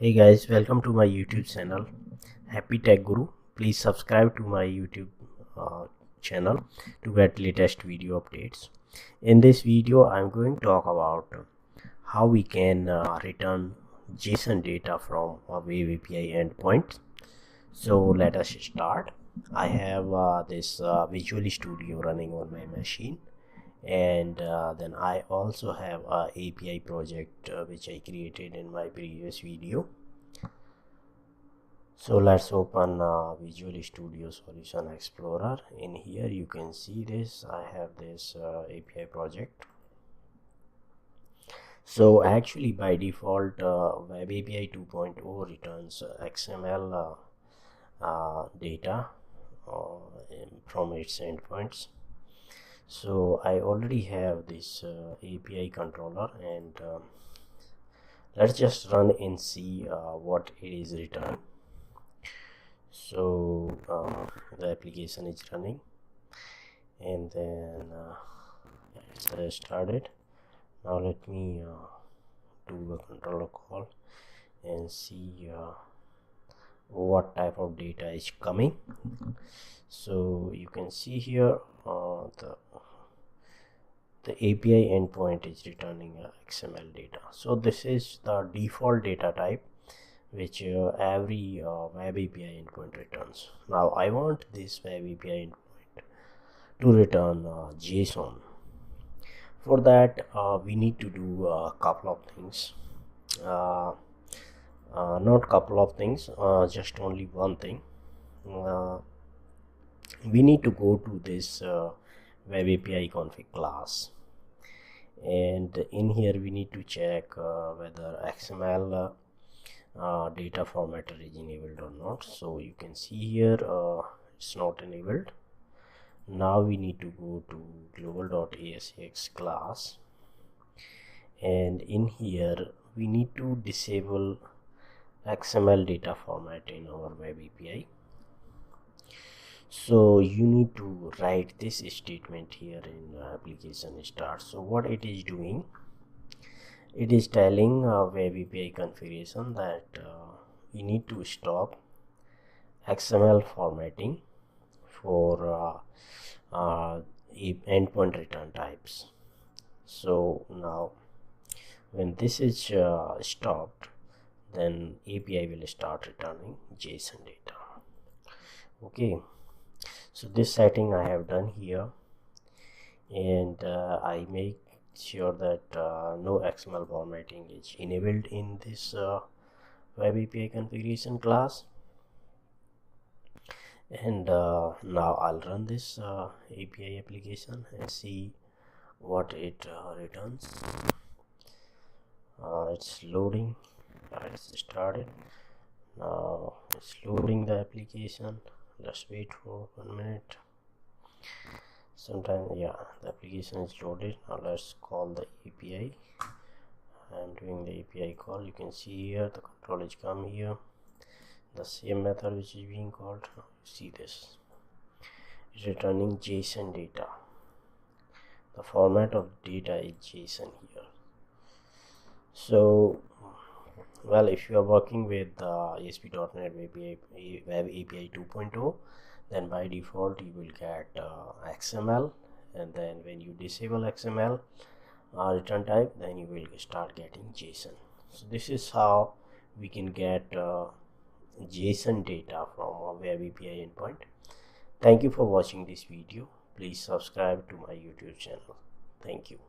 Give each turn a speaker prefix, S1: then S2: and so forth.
S1: Hey guys, welcome to my YouTube channel Happy Tech Guru. Please subscribe to my YouTube channel to get latest video updates. In this video I'm going to talk about how we can return JSON data from a Web API endpoint. So let us start. I have this Visual Studio running on my machine, and then I also have a API project which I created in my previous video. So let's open Visual Studio Solution Explorer. In here you can see this, I have this API project. So actually by default Web API 2.0 returns XML data from its endpoints. So I already have this API controller, and let's just run and see what it is returned. So the application is running, and then it's started. Now let me do a controller call and see what type of data is coming. So you can see here the API endpoint is returning XML data. So this is the default data type which every Web API endpoint returns. Now I want this Web API endpoint to return JSON. For that we need to do a couple of things. Not couple of things, just only one thing. We need to go to this Web API config class, and in here we need to check whether XML data formatter is enabled or not. So you can see here it's not enabled. Now we need to go to global.asx class, and in here we need to disable XML data format in our Web API. So you need to write this statement here in application start. So what it is doing, it is telling Web API configuration that we need to stop XML formatting for endpoint return types. So now when this is stopped, then API will start returning JSON data. Okay, so this setting I have done here, and I make sure that no XML formatting is enabled in this Web API configuration class. And now I'll run this API application and see what it returns. It's loading. It's started. Now it's loading the application. Let's wait for 1 minute. Sometime, yeah, the application is loaded. Now let's call the API. I'm doing the API call. You can see here the control is come here, the same method which is being called. Now you see this, it's returning JSON data. The format of data is JSON here. So well, if you are working with ASP.NET Web API 2.0, then by default you will get XML, and then when you disable XML return type, then you will start getting JSON. So this is how we can get JSON data from a Web API endpoint. Thank you for watching this video. Please subscribe to my YouTube channel. Thank you.